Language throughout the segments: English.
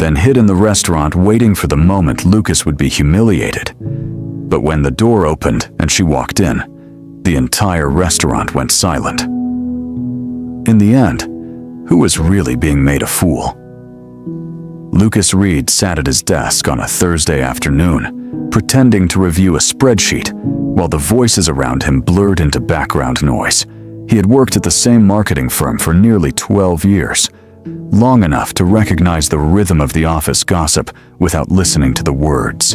then hid in the restaurant waiting for the moment Lucas would be humiliated. But when the door opened and she walked in, the entire restaurant went silent. In the end, who was really being made a fool? Lucas Reed sat at his desk on a Thursday afternoon, pretending to review a spreadsheet, while the voices around him blurred into background noise. He had worked at the same marketing firm for nearly 12 years, long enough to recognize the rhythm of the office gossip without listening to the words.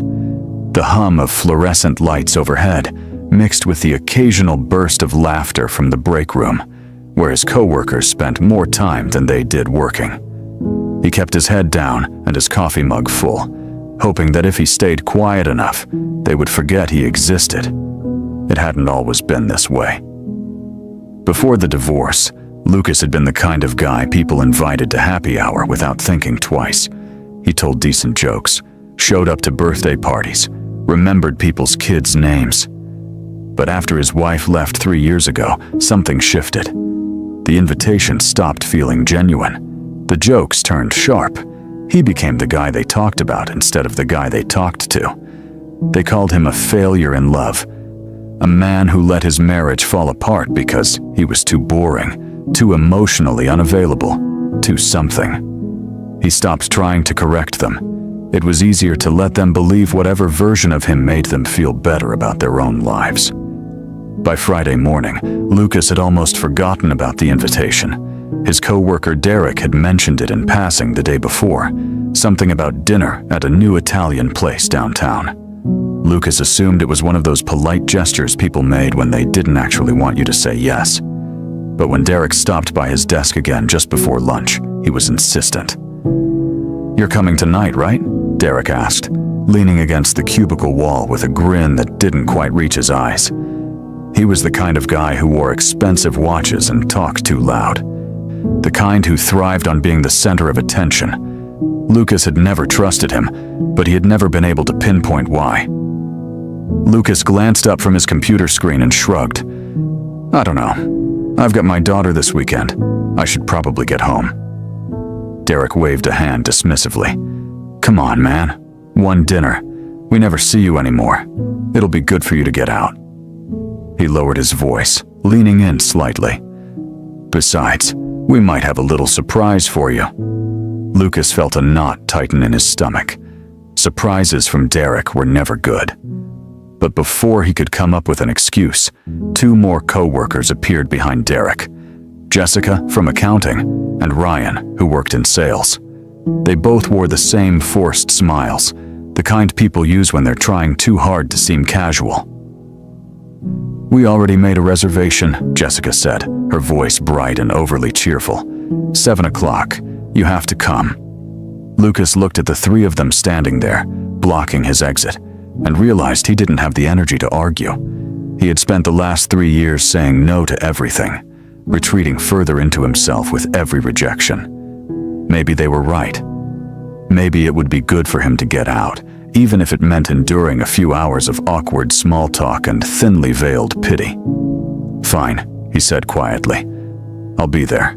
The hum of fluorescent lights overhead mixed with the occasional burst of laughter from the break room, where his coworkers spent more time than they did working. He kept his head down and his coffee mug full, hoping that if he stayed quiet enough, they would forget he existed. It hadn't always been this way. Before the divorce, Lucas had been the kind of guy people invited to happy hour without thinking twice. He told decent jokes, showed up to birthday parties, remembered people's kids' names. But after his wife left 3 years ago, something shifted. The invitations stopped feeling genuine. The jokes turned sharp. He became the guy they talked about instead of the guy they talked to. They called him a failure in love, a man who let his marriage fall apart because he was too boring, too emotionally unavailable, too something. He stopped trying to correct them. It was easier to let them believe whatever version of him made them feel better about their own lives. By Friday morning, Lucas had almost forgotten about the invitation. His coworker Derek had mentioned it in passing the day before, something about dinner at a new Italian place downtown. Lucas assumed it was one of those polite gestures people made when they didn't actually want you to say yes. But when Derek stopped by his desk again just before lunch, he was insistent. "You're coming tonight, right?" Derek asked, leaning against the cubicle wall with a grin that didn't quite reach his eyes. He was the kind of guy who wore expensive watches and talked too loud. The kind who thrived on being the center of attention. Lucas had never trusted him, but he had never been able to pinpoint why. Lucas glanced up from his computer screen and shrugged. "I don't know. I've got my daughter this weekend. I should probably get home." Derek waved a hand dismissively. "Come on, man. One dinner. We never see you anymore. It'll be good for you to get out." He lowered his voice, leaning in slightly. "Besides, we might have a little surprise for you." Lucas felt a knot tighten in his stomach. Surprises from Derek were never good. But before he could come up with an excuse, 2 more co-workers appeared behind Derek. Jessica from accounting and Ryan, who worked in sales. They both wore the same forced smiles, the kind people use when they're trying too hard to seem casual. "We already made a reservation," Jessica said, her voice bright and overly cheerful. 7 o'clock. You have to come." Lucas looked at the 3 of them standing there, blocking his exit, and realized he didn't have the energy to argue. He had spent the last 3 years saying no to everything, retreating further into himself with every rejection. Maybe they were right. Maybe it would be good for him to get out, even if it meant enduring a few hours of awkward small talk and thinly veiled pity. "Fine," he said quietly. "I'll be there."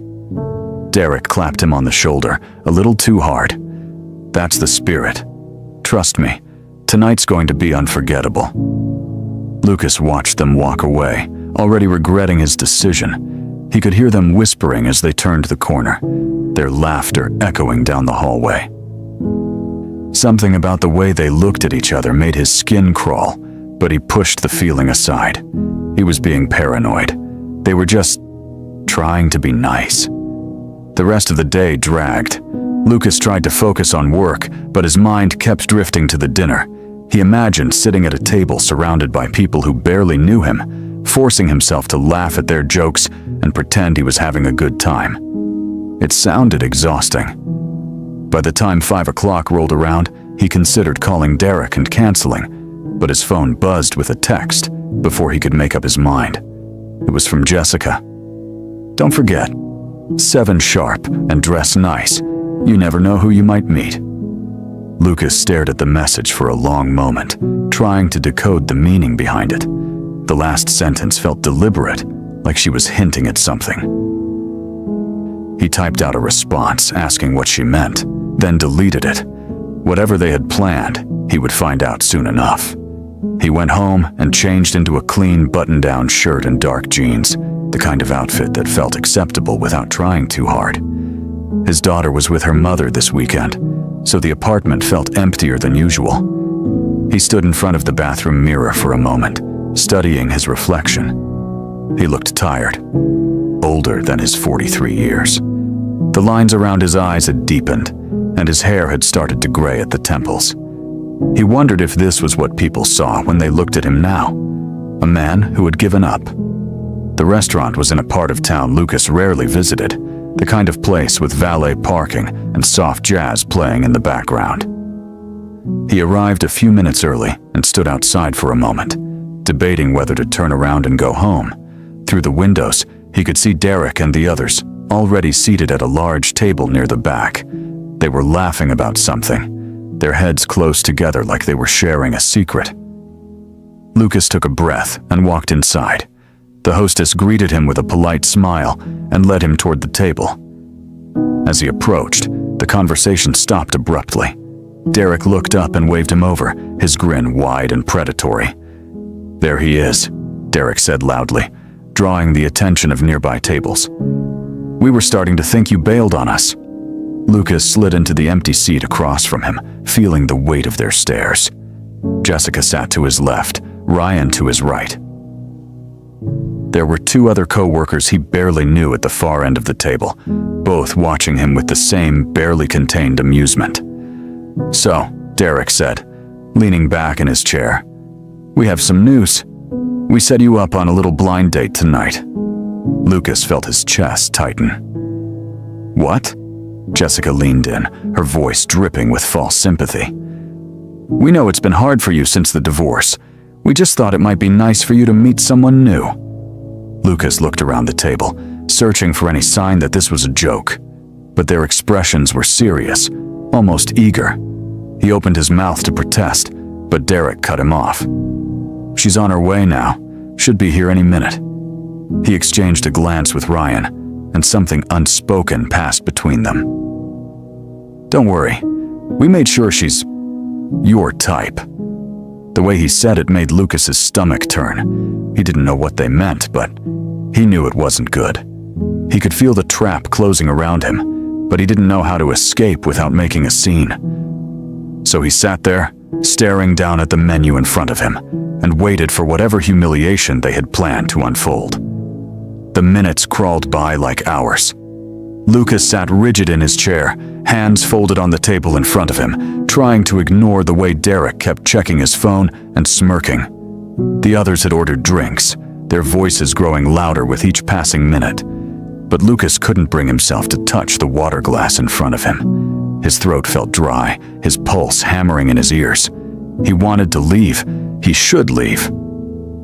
Derek clapped him on the shoulder, a little too hard. "That's the spirit. Trust me, tonight's going to be unforgettable." Lucas watched them walk away, already regretting his decision. He could hear them whispering as they turned the corner, their laughter echoing down the hallway. Something about the way they looked at each other made his skin crawl, but he pushed the feeling aside. He was being paranoid. They were just trying to be nice. The rest of the day dragged. Lucas tried to focus on work, but his mind kept drifting to the dinner. He imagined sitting at a table surrounded by people who barely knew him, forcing himself to laugh at their jokes and pretend he was having a good time. It sounded exhausting. By the time 5 o'clock rolled around, he considered calling Derek and canceling, but his phone buzzed with a text before he could make up his mind. It was from Jessica. "Don't forget, 7 sharp and dress nice. You never know who you might meet." Lucas stared at the message for a long moment, trying to decode the meaning behind it. The last sentence felt deliberate, like she was hinting at something. He typed out a response asking what she meant, then deleted it. Whatever they had planned, he would find out soon enough. He went home and changed into a clean button-down shirt and dark jeans, the kind of outfit that felt acceptable without trying too hard. His daughter was with her mother this weekend, so the apartment felt emptier than usual. He stood in front of the bathroom mirror for a moment, studying his reflection. He looked tired, older than his 43 years. The lines around his eyes had deepened, and his hair had started to gray at the temples. He wondered if this was what people saw when they looked at him now, a man who had given up. The restaurant was in a part of town Lucas rarely visited, the kind of place with valet parking and soft jazz playing in the background. He arrived a few minutes early and stood outside for a moment, debating whether to turn around and go home. Through the windows, he could see Derek and the others, already seated at a large table near the back. They were laughing about something, their heads close together like they were sharing a secret. Lucas took a breath and walked inside. The hostess greeted him with a polite smile and led him toward the table. As he approached, the conversation stopped abruptly. Derek looked up and waved him over, his grin wide and predatory. "There he is," Derek said loudly, drawing the attention of nearby tables. "We were starting to think you bailed on us." Lucas slid into the empty seat across from him, feeling the weight of their stares. Jessica sat to his left, Ryan to his right. There were two other co-workers he barely knew at the far end of the table, both watching him with the same barely contained amusement. "So," Derek said, leaning back in his chair, "we have some news. We set you up on a little blind date tonight." Lucas felt his chest tighten. "What?" Jessica leaned in, her voice dripping with false sympathy. "We know it's been hard for you since the divorce. We just thought it might be nice for you to meet someone new." Lucas looked around the table, searching for any sign that this was a joke. But their expressions were serious, almost eager. He opened his mouth to protest, but Derek cut him off. "She's on her way now. Should be here any minute." He exchanged a glance with Ryan, and something unspoken passed between them. "Don't worry. We made sure she's your type." The way he said it made Lucas's stomach turn. He didn't know what they meant, but he knew it wasn't good. He could feel the trap closing around him, but he didn't know how to escape without making a scene. So he sat there, staring down at the menu in front of him, and waited for whatever humiliation they had planned to unfold. The minutes crawled by like hours. Lucas sat rigid in his chair, hands folded on the table in front of him, trying to ignore the way Derek kept checking his phone and smirking. The others had ordered drinks, their voices growing louder with each passing minute. But Lucas couldn't bring himself to touch the water glass in front of him. His throat felt dry, his pulse hammering in his ears. He wanted to leave. He should leave.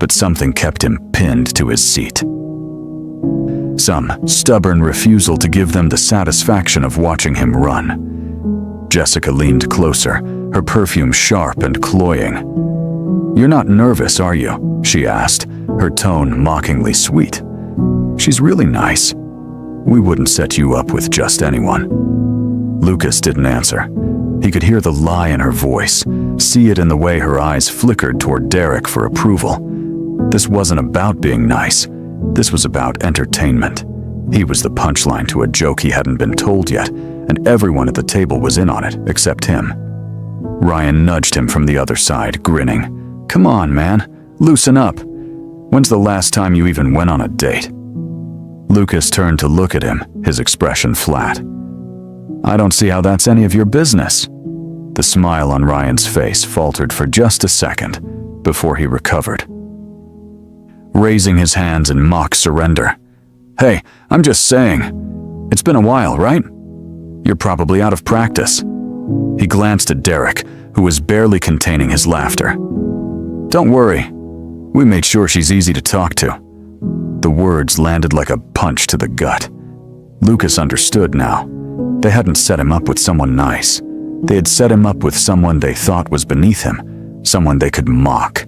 But something kept him pinned to his seat. Some stubborn refusal to give them the satisfaction of watching him run. Jessica leaned closer, her perfume sharp and cloying. "You're not nervous, are you?" she asked, her tone mockingly sweet. "She's really nice. We wouldn't set you up with just anyone." Lucas didn't answer. He could hear the lie in her voice, see it in the way her eyes flickered toward Derek for approval. This wasn't about being nice. This was about entertainment. He was the punchline to a joke he hadn't been told yet, and everyone at the table was in on it, except him. Ryan nudged him from the other side, grinning. "Come on, man. Loosen up. When's the last time you even went on a date?" Lucas turned to look at him, his expression flat. "I don't see how that's any of your business." The smile on Ryan's face faltered for just a second before he recovered. Raising his hands in mock surrender. "Hey, I'm just saying. It's been a while, right? You're probably out of practice." He glanced at Derek, who was barely containing his laughter. "Don't worry. We made sure she's easy to talk to." The words landed like a punch to the gut. Lucas understood now. They hadn't set him up with someone nice. They had set him up with someone they thought was beneath him, someone they could mock.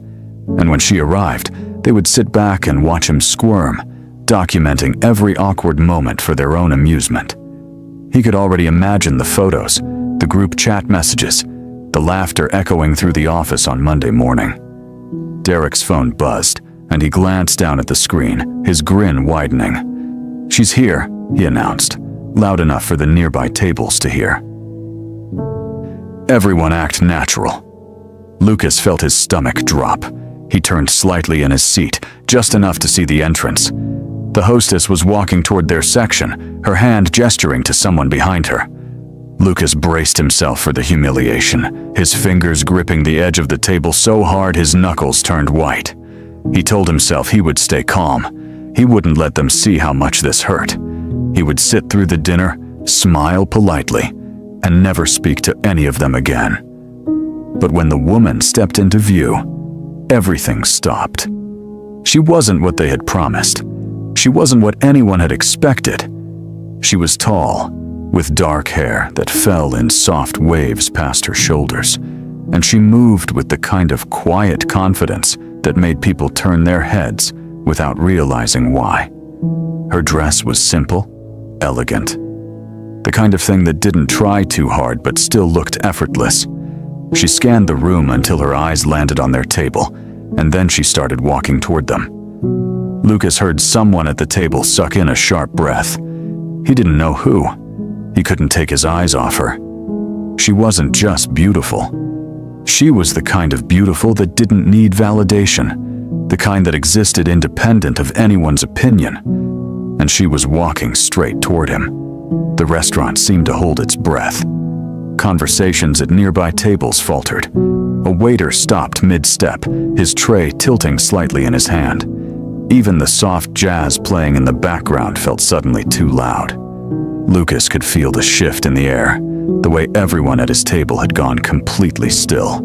And when she arrived, they would sit back and watch him squirm, documenting every awkward moment for their own amusement. He could already imagine the photos, the group chat messages, the laughter echoing through the office on Monday morning. Derek's phone buzzed, and he glanced down at the screen, his grin widening. "She's here," he announced, loud enough for the nearby tables to hear. Everyone act natural. Lucas felt his stomach drop. He turned slightly in his seat, just enough to see the entrance. The hostess was walking toward their section, her hand gesturing to someone behind her. Lucas braced himself for the humiliation, his fingers gripping the edge of the table so hard his knuckles turned white. He told himself he would stay calm. He wouldn't let them see how much this hurt. He would sit through the dinner, smile politely, and never speak to any of them again. But when the woman stepped into view, everything stopped. She wasn't what they had promised. She wasn't what anyone had expected. She was tall, with dark hair that fell in soft waves past her shoulders, and she moved with the kind of quiet confidence that made people turn their heads without realizing why. Her dress was simple, elegant, the kind of thing that didn't try too hard but still looked effortless. She scanned the room until her eyes landed on their table, and then she started walking toward them. Lucas heard someone at the table suck in a sharp breath. He didn't know who. He couldn't take his eyes off her. She wasn't just beautiful. She was the kind of beautiful that didn't need validation, the kind that existed independent of anyone's opinion. And she was walking straight toward him. The restaurant seemed to hold its breath. Conversations at nearby tables faltered. A waiter stopped mid-step, his tray tilting slightly in his hand. Even the soft jazz playing in the background felt suddenly too loud. Lucas could feel the shift in the air, the way everyone at his table had gone completely still.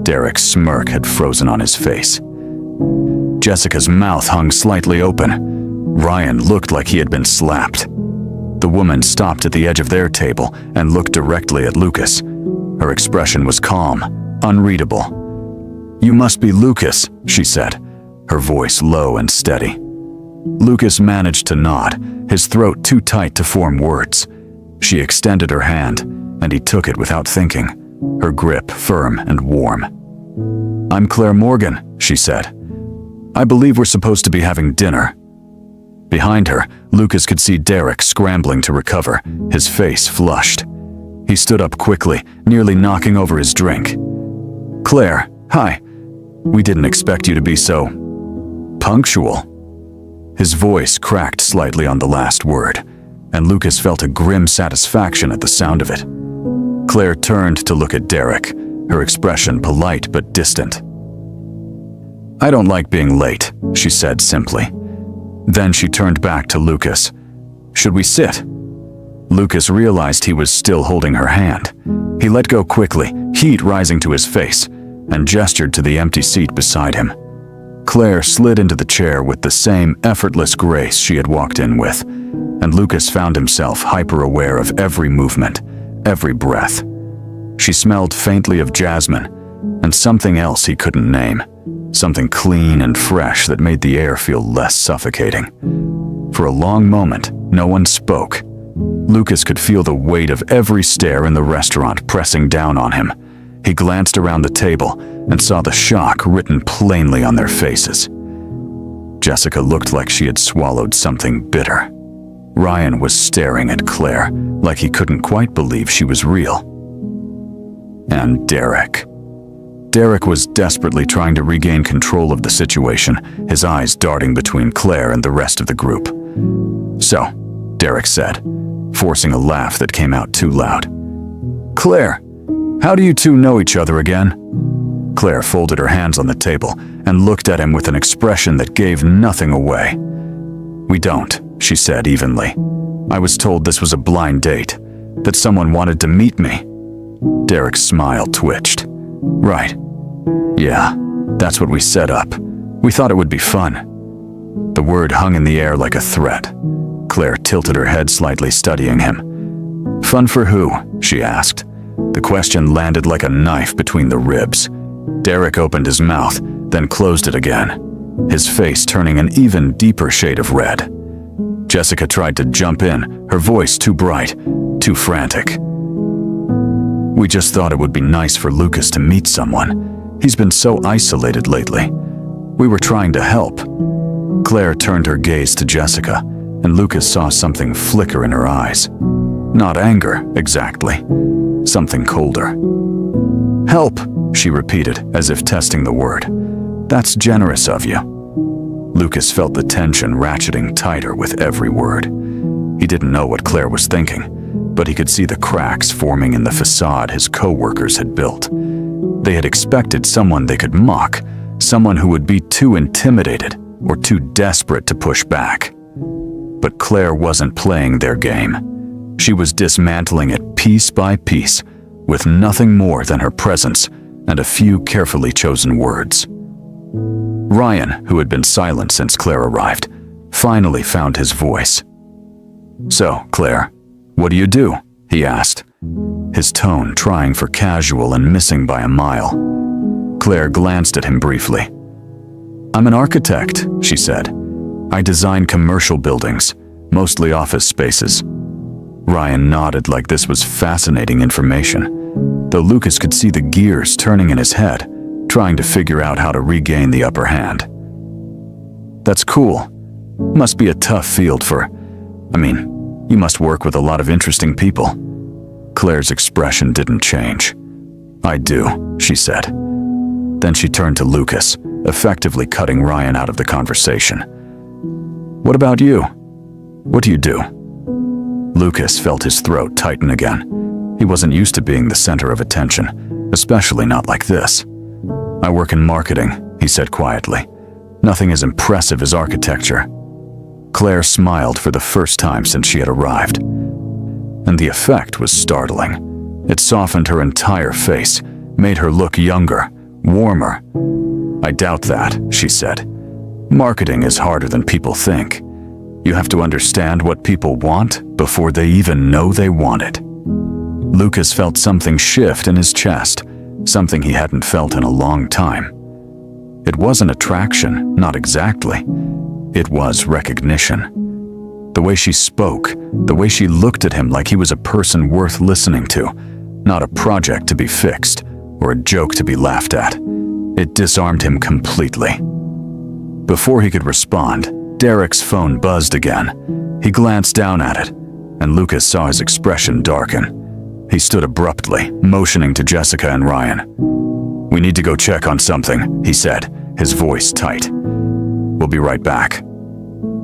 Derek's smirk had frozen on his face. Jessica's mouth hung slightly open. Ryan looked like he had been slapped. The woman stopped at the edge of their table and looked directly at Lucas. Her expression was calm, unreadable. "You must be Lucas," she said, her voice low and steady. Lucas managed to nod, his throat too tight to form words. She extended her hand, and he took it without thinking, her grip firm and warm. "I'm Claire Morgan," she said. "I believe we're supposed to be having dinner." Behind her, Lucas could see Derek scrambling to recover, his face flushed. He stood up quickly, nearly knocking over his drink. "Claire, hi. We didn't expect you to be so punctual." His voice cracked slightly on the last word, and Lucas felt a grim satisfaction at the sound of it. Claire turned to look at Derek, her expression polite but distant. "I don't like being late," she said simply. Then she turned back to Lucas. "Should we sit?" Lucas realized he was still holding her hand. He let go quickly, heat rising to his face, and gestured to the empty seat beside him. Claire slid into the chair with the same effortless grace she had walked in with, and Lucas found himself hyper-aware of every movement, every breath. She smelled faintly of jasmine, and something else he couldn't name, something clean and fresh that made the air feel less suffocating. For a long moment, no one spoke. Lucas could feel the weight of every stare in the restaurant pressing down on him. He glanced around the table and saw the shock written plainly on their faces. Jessica looked like she had swallowed something bitter. Ryan was staring at Claire like he couldn't quite believe she was real. And Derek. Derek was desperately trying to regain control of the situation, his eyes darting between Claire and the rest of the group. "So," Derek said, forcing a laugh that came out too loud. "Claire, how do you two know each other again?" Claire folded her hands on the table and looked at him with an expression that gave nothing away. "We don't," she said evenly. "I was told this was a blind date, that someone wanted to meet me." Derek's smile twitched. "Right. Yeah, that's what we set up. We thought it would be fun." The word hung in the air like a threat. Claire tilted her head slightly, studying him. "Fun for who?" she asked. The question landed like a knife between the ribs. Derek opened his mouth, then closed it again, his face turning an even deeper shade of red. Jessica tried to jump in, her voice too bright, too frantic. We just thought it would be nice for Lucas to meet someone. He's been so isolated lately. We were trying to help." Claire turned her gaze to Jessica, and Lucas saw something flicker in her eyes. Not anger, exactly. Something colder. "Help," she repeated, as if testing the word. "That's generous of you." Lucas felt the tension ratcheting tighter with every word. He didn't know what Claire was thinking, but he could see the cracks forming in the facade his co-workers had built. They had expected someone they could mock, someone who would be too intimidated or too desperate to push back. But Claire wasn't playing their game. She was dismantling it piece by piece, with nothing more than her presence and a few carefully chosen words. Ryan, who had been silent since Claire arrived, finally found his voice. "So, Claire, what do you do?" he asked, his tone trying for casual and missing by a mile. Claire glanced at him briefly. "I'm an architect," she said. "I design commercial buildings, mostly office spaces." Ryan nodded like this was fascinating information, though Lucas could see the gears turning in his head, trying to figure out how to regain the upper hand. "That's cool. Must be a tough field you must work with a lot of interesting people." Claire's expression didn't change. "I do," she said. Then she turned to Lucas, effectively cutting Ryan out of the conversation. "What about you? What do you do?" Lucas felt his throat tighten again. He wasn't used to being the center of attention, especially not like this. "I work in marketing," he said quietly. "Nothing as impressive as architecture." Claire smiled for the first time since she had arrived, and the effect was startling. It softened her entire face, made her look younger, warmer. "I doubt that," she said. "Marketing is harder than people think. You have to understand what people want before they even know they want it." Lucas felt something shift in his chest, something he hadn't felt in a long time. It wasn't attraction, not exactly. It was recognition. The way she spoke, the way she looked at him like he was a person worth listening to, not a project to be fixed or a joke to be laughed at. It disarmed him completely. Before he could respond, Derek's phone buzzed again. He glanced down at it, and Lucas saw his expression darken. He stood abruptly, motioning to Jessica and Ryan. "We need to go check on something," he said, his voice tight. "We'll be right back."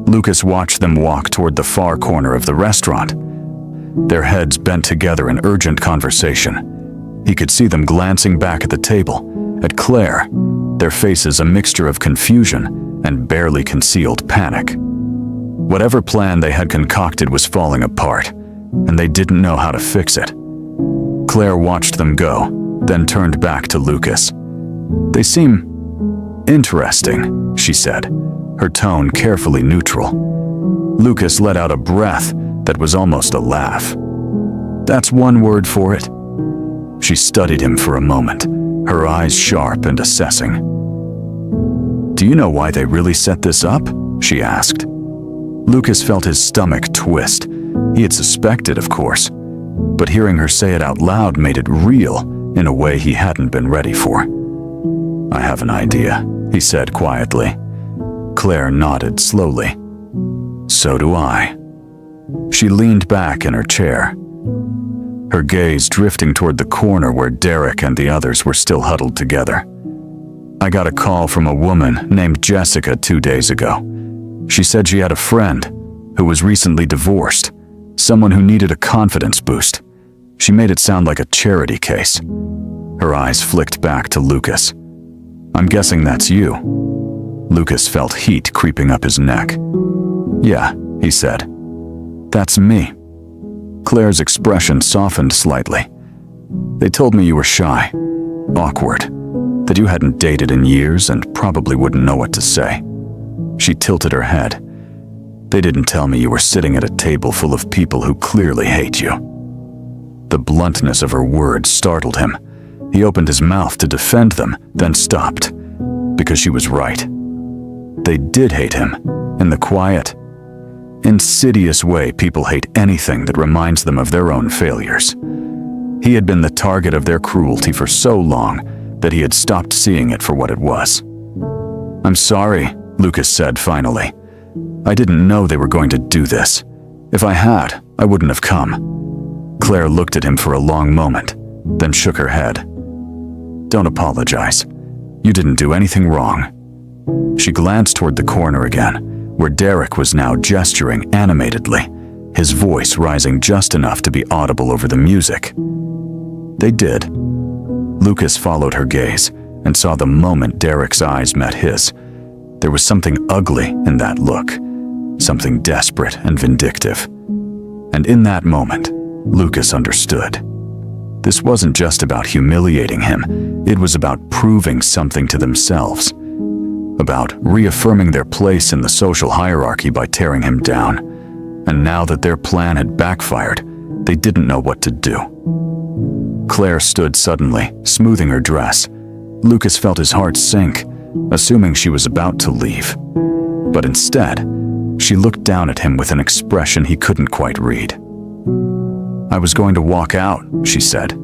Lucas watched them walk toward the far corner of the restaurant, their heads bent together in urgent conversation. He could see them glancing back at the table, at Claire, their faces a mixture of confusion and barely concealed panic. Whatever plan they had concocted was falling apart, and they didn't know how to fix it. Claire watched them go, then turned back to Lucas. "They seem interesting," she said, her tone carefully neutral. Lucas let out a breath that was almost a laugh. "That's one word for it." She studied him for a moment, her eyes sharp and assessing. "Do you know why they really set this up?" she asked. Lucas felt his stomach twist. He had suspected, of course, but hearing her say it out loud made it real in a way he hadn't been ready for. "I have an idea," he said quietly. Claire nodded slowly. "So do I." She leaned back in her chair, her gaze drifting toward the corner where Derek and the others were still huddled together. "I got a call from a woman named Jessica 2 days ago. She said she had a friend who was recently divorced, someone who needed a confidence boost. She made it sound like a charity case." Her eyes flicked back to Lucas. "I'm guessing that's you." Lucas felt heat creeping up his neck. "Yeah," he said. "That's me." Claire's expression softened slightly. "They told me you were shy, awkward, that you hadn't dated in years and probably wouldn't know what to say." She tilted her head. "They didn't tell me you were sitting at a table full of people who clearly hate you." The bluntness of her words startled him. He opened his mouth to defend them, then stopped, because she was right. They did hate him, in the quiet, insidious way people hate anything that reminds them of their own failures. He had been the target of their cruelty for so long that he had stopped seeing it for what it was. "I'm sorry," Lucas said finally. "I didn't know they were going to do this. If I had, I wouldn't have come." Claire looked at him for a long moment, then shook her head. "Don't apologize. You didn't do anything wrong." She glanced toward the corner again, where Derek was now gesturing animatedly, his voice rising just enough to be audible over the music. They did. Lucas followed her gaze and saw the moment Derek's eyes met his. There was something ugly in that look, something desperate and vindictive. And in that moment, Lucas understood. This wasn't just about humiliating him, it was about proving something to themselves, about reaffirming their place in the social hierarchy by tearing him down. And now that their plan had backfired, they didn't know what to do. Claire stood suddenly, smoothing her dress. Lucas felt his heart sink, assuming she was about to leave. But instead, she looked down at him with an expression he couldn't quite read. "I was going to walk out," she said.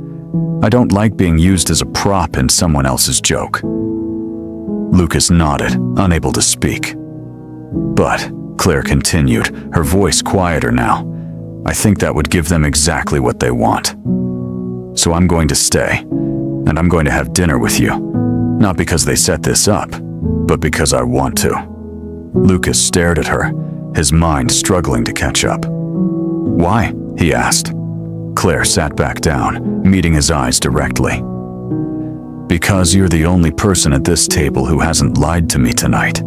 "I don't like being used as a prop in someone else's joke." Lucas nodded, unable to speak. "But," Claire continued, her voice quieter now, "I think that would give them exactly what they want. So I'm going to stay, and I'm going to have dinner with you. Not because they set this up, but because I want to." Lucas stared at her, his mind struggling to catch up. "Why?" he asked. Claire sat back down, meeting his eyes directly. "Because you're the only person at this table who hasn't lied to me tonight."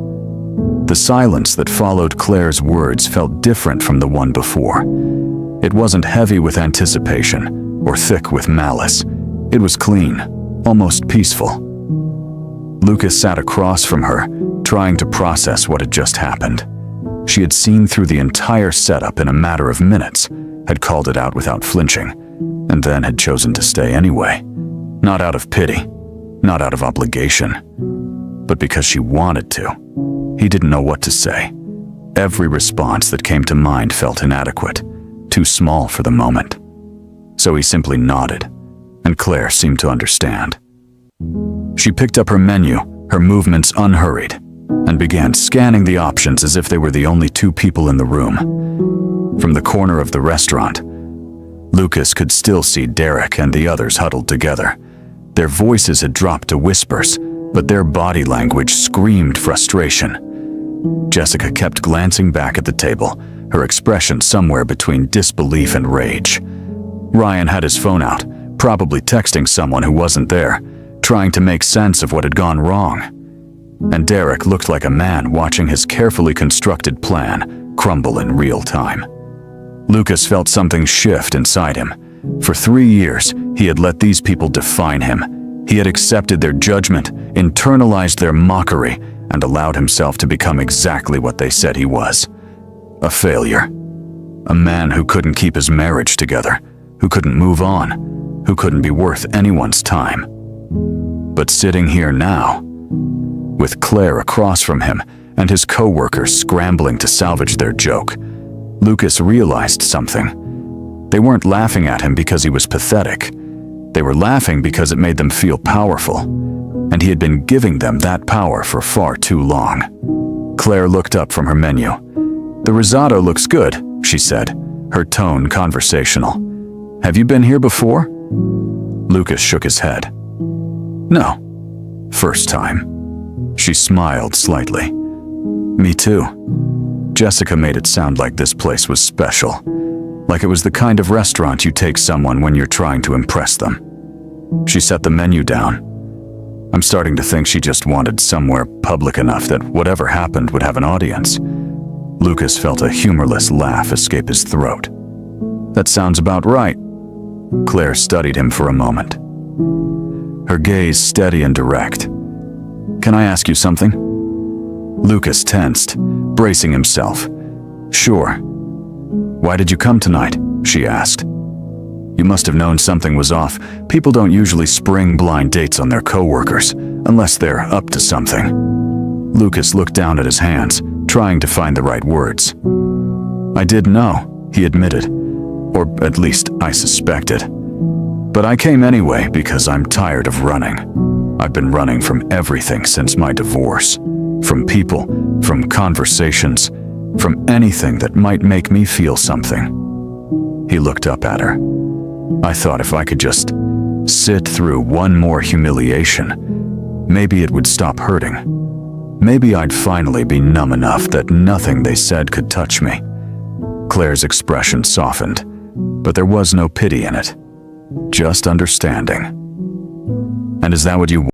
The silence that followed Claire's words felt different from the one before. It wasn't heavy with anticipation or thick with malice. It was clean, almost peaceful. Lucas sat across from her, trying to process what had just happened. She had seen through the entire setup in a matter of minutes, had called it out without flinching, and then had chosen to stay anyway. Not out of pity, not out of obligation, but because she wanted to. He didn't know what to say. Every response that came to mind felt inadequate, too small for the moment. So he simply nodded, and Claire seemed to understand. She picked up her menu, her movements unhurried, and began scanning the options as if they were the only two people in the room. From the corner of the restaurant, Lucas could still see Derek and the others huddled together. Their voices had dropped to whispers, but their body language screamed frustration. Jessica kept glancing back at the table, her expression somewhere between disbelief and rage. Ryan had his phone out, probably texting someone who wasn't there, trying to make sense of what had gone wrong. And Derek looked like a man watching his carefully constructed plan crumble in real time. Lucas felt something shift inside him. For 3 years, he had let these people define him. He had accepted their judgment, internalized their mockery, and allowed himself to become exactly what they said he was. A failure. A man who couldn't keep his marriage together, who couldn't move on, who couldn't be worth anyone's time. But sitting here now, with Claire across from him and his co-workers scrambling to salvage their joke, Lucas realized something. They weren't laughing at him because he was pathetic. They were laughing because it made them feel powerful, and he had been giving them that power for far too long. Claire looked up from her menu. "The risotto looks good," she said, her tone conversational. "Have you been here before?" Lucas shook his head. "No. First time." She smiled slightly. "Me too." Jessica made it sound like this place was special, like it was the kind of restaurant you take someone when you're trying to impress them. She set the menu down. I'm starting to think she just wanted somewhere public enough that whatever happened would have an audience. Lucas felt a humorless laugh escape his throat. "That sounds about right." Claire studied him for a moment, her gaze steady and direct. "Can I ask you something?" Lucas tensed, bracing himself. "Sure." "Why did you come tonight?" she asked. "You must have known something was off. People don't usually spring blind dates on their coworkers, unless they're up to something." Lucas looked down at his hands, trying to find the right words. "I did know," he admitted. "Or at least I suspected. But I came anyway because I'm tired of running. I've been running from everything since my divorce. From people, from conversations, from anything that might make me feel something. He looked up at her. I thought if I could just sit through one more humiliation, maybe it would stop hurting. Maybe I'd finally be numb enough that nothing they said could touch me. Claire's expression softened, but there was no pity in it, just understanding. And is that what you